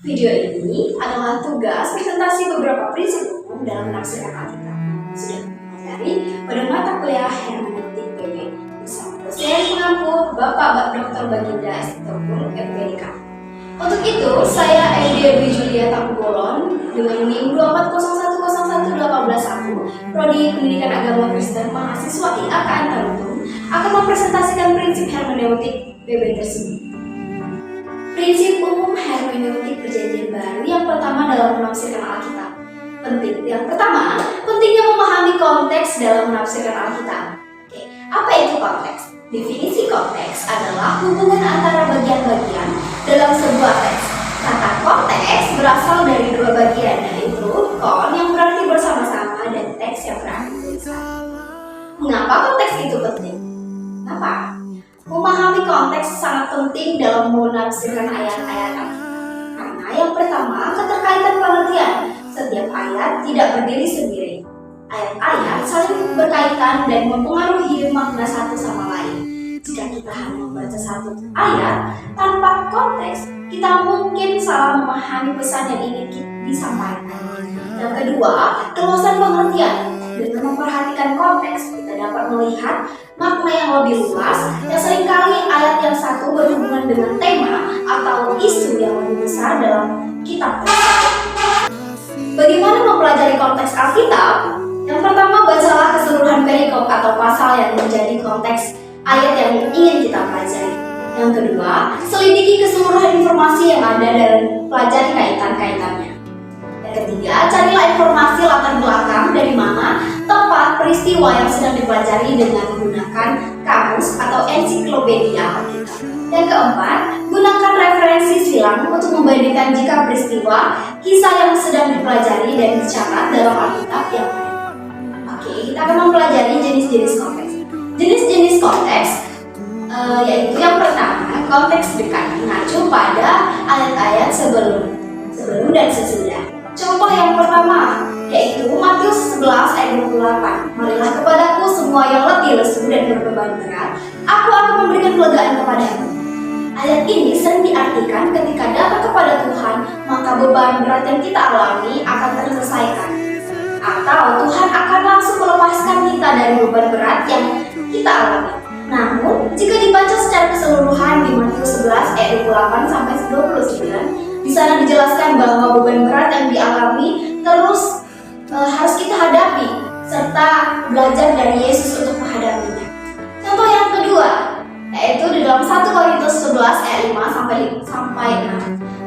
video ini adalah tugas presentasi beberapa prinsip umum dalam menafsirkan Alkitab. Sudah mempelajari pada mata kuliah hermeneutik PB bersama dosen pengampu Bapak Dr. Baginda Estopul FPDK. Untuk itu, saya Edia Dwi Julia Takubolon dengan NIM 240101181 Prodi Pendidikan Agama Kristen mahasiswa IAKN Tarutung akan mempresentasikan prinsip hermeneutik PB tersebut. Prinsip umum hermeneutik Perjanjian Baru yang pertama dalam menafsirkan Alkitab. Yang pertama, pentingnya memahami konteks dalam menafsirkan Alkitab. Oke, apa itu konteks? Definisi konteks adalah hubungan antara bagian-bagian dalam sebuah teks. Kata konteks berasal dari dua bagian, yaitu kon yang berarti bersama-sama dan teks yang berarti tulisan. Mengapa konteks itu penting? Kenapa? Memahami konteks sangat penting dalam menafsirkan ayat-ayat Alkitab. Karena yang pertama, keterkaitan pengertian. Setiap ayat tidak berdiri sendiri. Ayat-ayat saling berkaitan dan mempengaruhi makna satu sama lain. Jika kita hanya membaca satu ayat tanpa konteks, kita mungkin salah memahami pesan yang ingin disampaikan. Yang kedua, keluasan pengertian. Dengan memperhatikan konteks, kita dapat melihat makna yang lebih luas, yang seringkali ayat yang satu berhubungan dengan tema atau isu yang lebih besar dalam kitab tersebut. Bagaimana mempelajari konteks Alkitab? Yang pertama, bacalah keseluruhan perikop atau pasal yang menjadi konteks ayat yang ingin kita pelajari. Yang kedua, selidiki keseluruhan informasi yang ada dan pelajari kaitan-kaitannya. Yang ketiga, carilah informasi latar belakang dari mana tempat peristiwa yang sedang dipelajari dengan menggunakan kamus atau ensiklopedia Alkitab. Yang keempat, gunakan referensi silang untuk membandingkan jika peristiwa kisah yang sedang dipelajari dan dicatat dalam Alkitab yang lain. Oke, kita akan mempelajari jenis-jenis konteks. Jenis-jenis konteks yaitu yang pertama, konteks dekat mengacu pada ayat-ayat sebelum dan sesudah. Contoh yang pertama yaitu Matius 11 ayat 28. Marilah kepadaku semua yang letih lesu dan berbeban berat, aku akan memberikan kelegaan kepadamu. Ayat ini sering diartikan ketika datang kepada Tuhan, maka beban berat yang kita alami akan terselesaikan. Atau Tuhan akan langsung melepaskan kita dari beban berat yang kita alami. Namun, jika dibaca secara keseluruhan di Matius 11 ayat 28 sampai 29, di sana dijelaskan bahwa beban berat yang dialami terus harus kita hadapi serta belajar dari Yesus untuk menghadapinya. Contoh yang kedua yaitu di dalam 1 Korintus 11 ayat 5 sampai 6.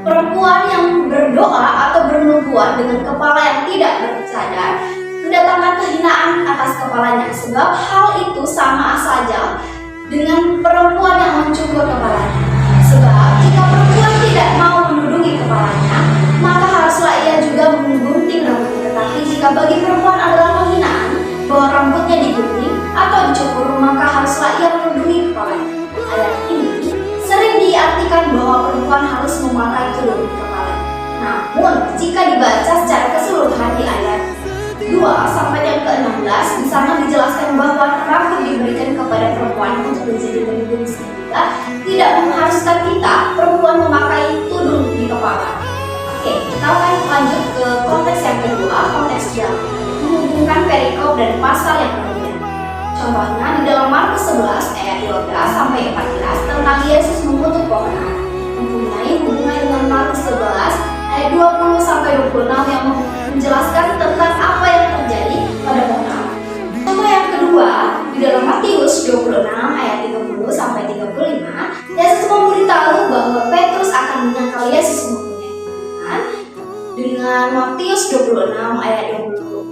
Perempuan yang berdoa atau bernubuat dengan kepala yang tidak bercadar mendatangkan kehinaan atas kepalanya, sebab hal itu sama saja dengan perempuan yang mencukur kepalanya. Sebab jika perempuan tidak mau menudungi kepalanya, maka haruslah ia juga menggunting rambutnya. Tetapi jika bagi perempuan adalah penghinaan bahwa rambutnya digunting atau dicukur, maka haruslah ia menudungi kepalanya. Ayat ini sering diartikan bahwa perempuan harus memakai tudung di kepala. Namun, jika dibaca secara keseluruhan di ayat 2 sampai yang ke-16, di sana dijelaskan bahwa rambut diberikan kepada perempuan untuk menjadi pelindung, sehingga tidak mengharuskan kita perempuan memakai tudung di kepala. Oke, kita akan lanjut ke konteks yang kedua, konteks yang menghubungkan perikop dan pasal yang berbeda. Contohnya di dalam Markus 11 ayat 12 sampai 14 tentang Yesus mengutuk pohon ara, mempunyai hubungan dengan Markus 11 ayat 20 sampai 26 yang menjelaskan tentang apa yang terjadi pada pohon ara. Contoh yang kedua di dalam Matius 26 ayat 30 sampai 35, Yesus memberitahu bahwa Petrus akan menyangkal Yesus mempunyai hubungan dengan Matius 26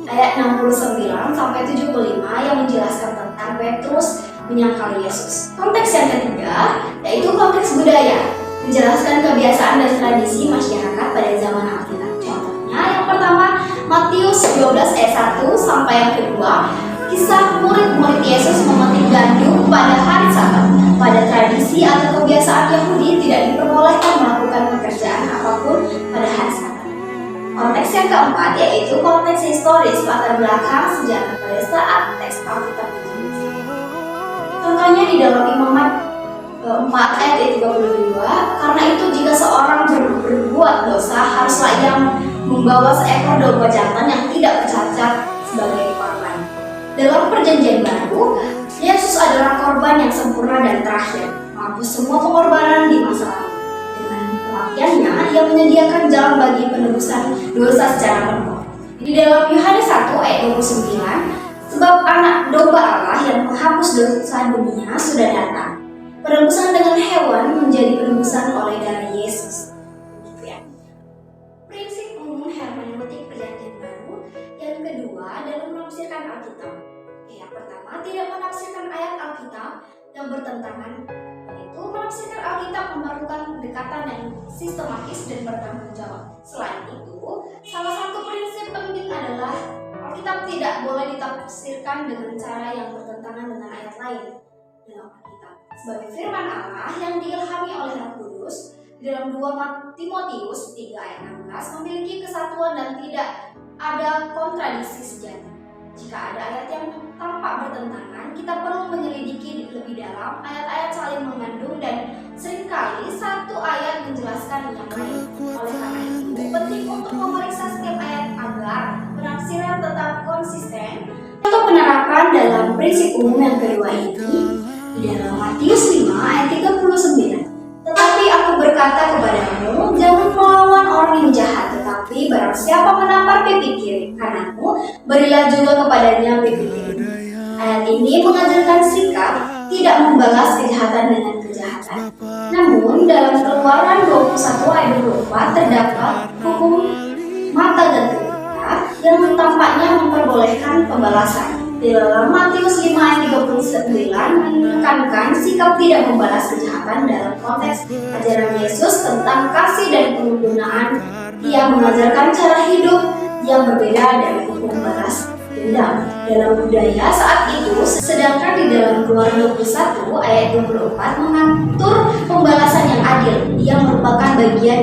ayat 69 sampai 75 yang menjelaskan tentang Petrus menyangkal Yesus. Konteks yang ketiga yaitu konteks budaya, menjelaskan kebiasaan dan tradisi masyarakat pada zaman Alkitab. Contohnya yang pertama, Matius 12 ayat 1 sampai yang kedua, kisah murid-murid Yesus memetik gandum pada hari Sabat. Pada tradisi atau kebiasaan Yahudi tidak diperbolehkan melakukan pekerjaan apapun pada hari Sabat. Konteks yang keempat yaitu konteks historis, latar belakang sejarah pada saat teks Alkitab ditulis. Contohnya di dalam Imamat 4 ayat 32, karena itu jika seorang membawa seekor domba jantan yang tidak bercacat sebagai korban. Dalam perjanjian baru, Yesus adalah korban yang sempurna dan terakhir, menghapus semua pengorbanan di masa lalu. Dengan kematiannya, Ia menyediakan jalan bagi penebusan dosa secara penuh. Di dalam Yohanes 1 ayat 29, sebab anak domba Allah yang menghapus dosa dunia sudah datang. Penebusan dengan hewan menjadi penebusan oleh darah Yesus. Prinsip umum hermeneutik perjanjian baru yang kedua adalah menafsirkan Alkitab. Yang pertama, tidak menafsirkan ayat Alkitab yang bertentangan, yaitu menafsirkan Alkitab memerlukan pendekatan yang sistematis dan bertanggung jawab. Selain itu, salah satu prinsip penting adalah Alkitab tidak boleh ditafsirkan dengan cara yang bertentangan dengan ayat lain dalam Alkitab. Sebagai firman Allah yang diilhami oleh Roh Kudus, di dalam 2 Timotius 3 ayat 16 memiliki kesatuan dan tidak ada kontradiksi sejati. Jika ada ayat yang tampak bertentangan, kita perlu menyelidiki lebih dalam. Ayat-ayat saling mengandung dan seringkali satu ayat menjelaskan yang lain. Oleh karena itu, penting untuk memeriksa setiap ayat agar penafsiran tetap konsisten. Untuk penerapan dalam prinsip umum yang kedua ini, di dalam Matius 5 ayat 39. Tetapi aku berkata kepadamu, jangan melawan orang yang jahat, tetapi barang siapa menampar pipi kiri kananmu, berilah juga kepadanya pipi kiri. Ayat ini mengajarkan sikap tidak membalas kejahatan dengan kejahatan. Namun dalam Keluaran 21 ayat 24 terdapat hukum mata dan telinga yang tampaknya memperbolehkan pembalasan. Di dalam Matius 5 ayat 39 menekankan sikap tidak membalas kejahatan dalam konteks ajaran Yesus tentang kasih dan penggunaan. Ia mengajarkan cara hidup yang berbeda dari hukum balas dendam dalam budaya saat itu, sedangkan di dalam Keluaran 21 ayat 24 mengatur pembalasan yang adil. Ia merupakan bagian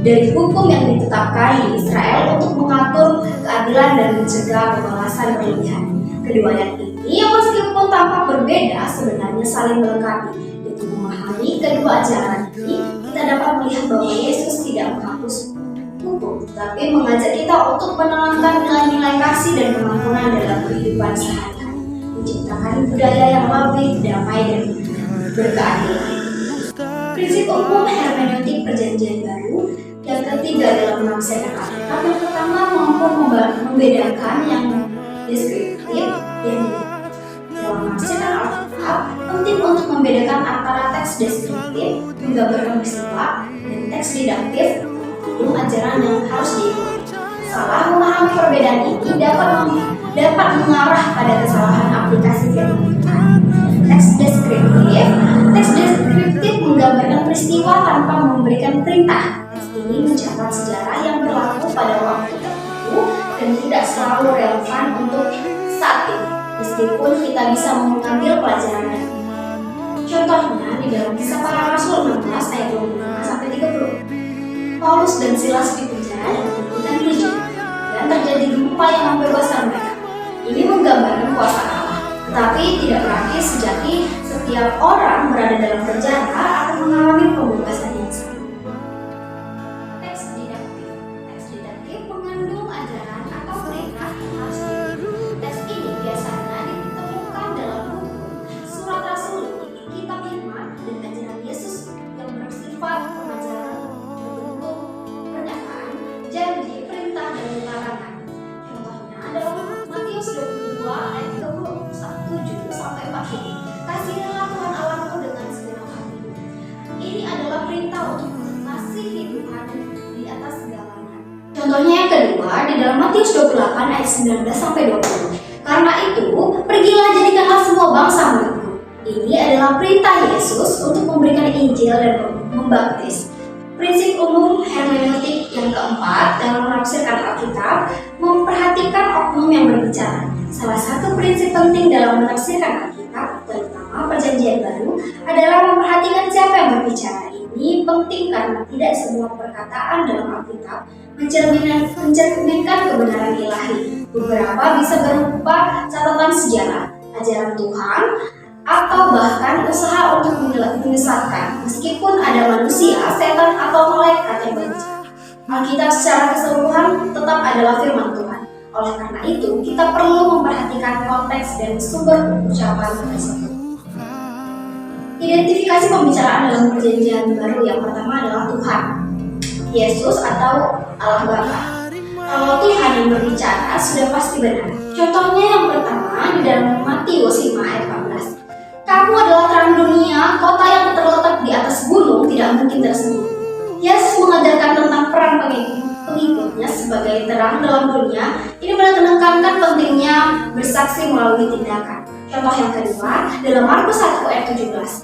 dari hukum yang ditetapkan di Israel untuk mengatur keadilan dan mencegah pembalasan berlebihan. Kedua ayat ini yang meskipun tampak berbeda sebenarnya saling melengkapi. Untuk memahami kedua ajaran ini, kita dapat melihat bahwa Yesus tidak menghapus hukum, tetapi mengajak kita untuk menanamkan nilai-nilai kasih dan pengampunan dalam kehidupan sehari-hari, menciptakan budaya yang lebih damai dan berkeadilan. Prinsip umum hermeneutik perjanjian baru yang ketiga dalam menafsirkan Alkitab, yang pertama mampu membedakan yang deskriptif dan dalam menafsirkan Alkitab penting untuk membedakan antara teks deskriptif menggambarkan peristiwa dan teks didaktif mengandung ajaran yang harus diikuti. Salah memahami perbedaan ini dapat mengarah pada kesalahan aplikasi firman Tuhan. Teks deskriptif menggambarkan peristiwa tanpa memberikan perintah. Teks ini mencatat sejarah yang berlaku pada waktu tertentu dan tidak selalu relevan untuk saat ini, meskipun kita bisa mengambil pelajarannya. Contohnya di dalam Kisah Para Rasul 16 ayat 25 sampai 30. Paulus dan Silas di penjara dan tuntutan Kristen, dan terjadi gempa yang membebaskan mereka. Ini menggambarkan kuasa Allah, tetapi tidak berarti sejati setiap orang berada dalam penjara akan mengalami pembebasan yang sama. Teks didaktif mengandung ajaran atau perintah yang harus diikuti. Teks ini biasanya ditemukan dalam buku, surat Rasul, kitab Firman, dan ajaran Yesus yang bersifat pengajaran berbentuk pernyataan, janji, perintah, dan larangan. Contohnya dalam Matius 22 ayat 37 sampai 40. Kasihilah Tuhan Allahmu dengan segenap hatimu. Ini adalah perintah untuk mengasihi Tuhan di atas segalanya. Contohnya yang kedua di dalam Matius 28 ayat 19 sampai 20. Karena itu, pergilah jadikanlah semua bangsa muridku. Ini adalah perintah Yesus untuk memberikan Injil dan membaptis. Prinsip umum hermeneutik yang keempat dalam menafsirkan Alkitab, memperhatikan oknum yang berbicara. Salah satu prinsip penting dalam menafsirkan Alkitab, terutama Perjanjian Baru, adalah memperhatikan siapa yang berbicara. Ini penting karena tidak semua perkataan dalam Alkitab mencerminkan kebenaran ilahi. Beberapa bisa berupa catatan sejarah, ajaran Tuhan, atau bahkan usaha untuk menyesatkan. Meskipun ada manusia, setan, atau malaikat yang berbicara, Alkitab secara keseluruhan tetap adalah firman Tuhan. Oleh karena itu, kita perlu memperhatikan konteks dan sumber ucapan tersebut. Identifikasi pembicaraan dalam Perjanjian Baru yang pertama adalah Tuhan, Yesus atau Allah Bapa. Kalau Tuhan yang berbicara sudah pasti benar. Contohnya yang pertama di dalam Matius 5 ayat 14. Kamu adalah terang dunia, kota yang terletak di atas gunung tidak mungkin tersembunyi. Yesus mengajarkan tentang peran pengikutnya sebagai terang dalam dunia. Ini menekankan pentingnya bersaksi melalui tindakan. Contoh yang kedua dalam Markus 1 ayat 17.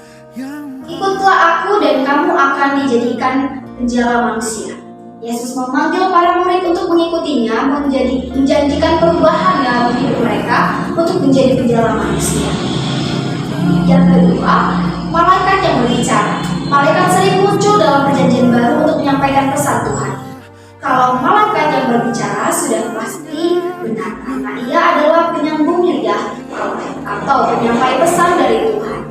Ikutlah aku dan kamu akan dijadikan penjala manusia. Yesus memanggil para murid untuk mengikutinya, menjanjikan perubahan dalam hidup mereka untuk menjadi penjala manusia. Yang kedua, malaikat yang berbicara. Malaikat sering muncul dalam Perjanjian Baru untuk menyampaikan pesan Tuhan. Kalau malaikat yang berbicara sudah pasti benar karena ia adalah penyambung lidah atau penyampai pesan dari Tuhan.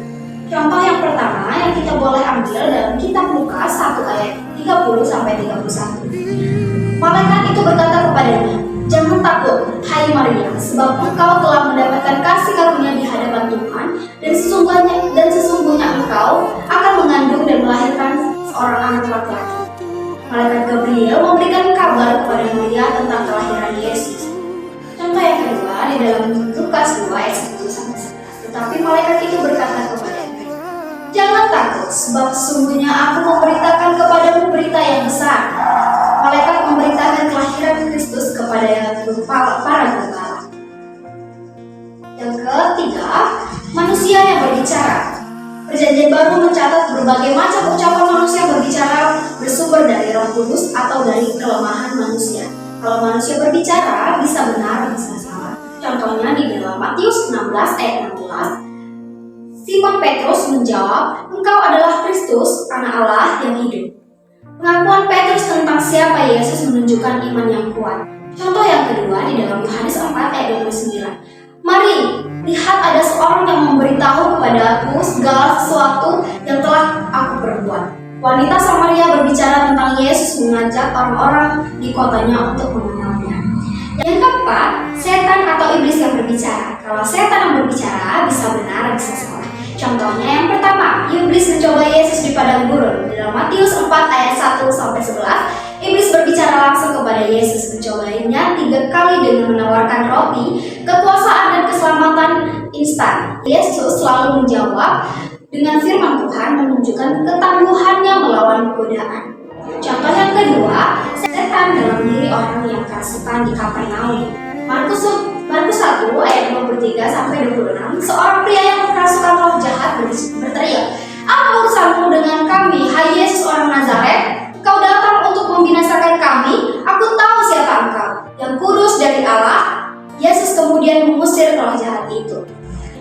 Contoh yang pertama yang kita boleh ambil dalam kitab Lukas 1 ayat 30-31. Malaikat itu berkata kepadanya, "Jangan takut, hai Maria, sebab engkau telah mendapatkan kasih karunia di hadapan Tuhan, dan sesungguhnya engkau akan mengandung dan melahirkan seorang anak laki-laki." Malaikat Gabriel memberikan kabar kepada Maria tentang kelahiran Yesus. Contoh yang kedua di dalam Lukas 2 ayat 10-11. Tetapi malaikat itu berkata kepadanya, "Jangan takut, sebab sesungguhnya aku memberitakan kepadamu berita yang besar." Malaikat memberitakan kelahiran Kristus kepada para gembala. Yang ketiga, manusia yang berbicara. Perjanjian Baru mencatat berbagai macam ucapan manusia berbicara bersumber dari Roh Kudus atau dari kelemahan manusia. Kalau manusia berbicara bisa benar, bisa salah. Contohnya di dalam Matius 16 ayat 16. Simon Petrus menjawab, "Engkau adalah Kristus, Anak Allah yang hidup." Pengakuan Petrus tentang siapa Yesus menunjukkan iman yang kuat. Contoh yang kedua di dalam Yohanes 4 ayat 29. "Mari, lihat ada seorang yang memberitahu kepada aku segala sesuatu yang telah aku perbuat." Wanita Samaria berbicara tentang Yesus mengajak orang-orang di kotanya untuk mengenalnya. Yang keempat, setan atau iblis yang berbicara. Kalau setan yang berbicara bisa benar, bisa salah. Contohnya yang pertama, iblis mencoba Yesus di padang gurun. Dalam Matius 4 ayat 1-11, iblis berbicara langsung kepada Yesus, mencobanya 3 kali dengan menawarkan roti, kekuasaan dan keselamatan instan. Yesus selalu menjawab dengan firman Tuhan, menunjukkan ketangguhannya melawan godaan. Contoh yang kedua, setan dalam diri orang yang kerasukan di Kapernaum. Markus 1 ayat 23-26. Seorang pria yang kerasukan roh jahat berteriak, "Apa urusanmu dengan kami, hai Yesus orang Nazaret? Kau datang untuk membinasakan kami? Aku tahu siapa engkau, yang kudus dari Allah." Yesus kemudian mengusir roh jahat itu.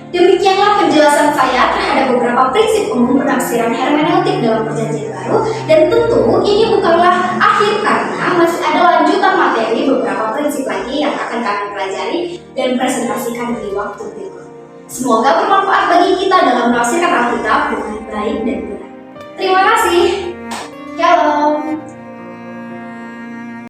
Demikianlah penjelasan saya terhadap beberapa prinsip umum penafsiran hermeneutik dalam Perjanjian Baru, dan tentu ini bukanlah akhir karena masih ada lanjutan materi beberapa prinsip lagi yang akan kami pelajari dan presentasikan di waktu berikut. Semoga bermanfaat bagi kita dalam menafsirkan Alkitab dengan baik dan benar. Terima kasih. Shalom.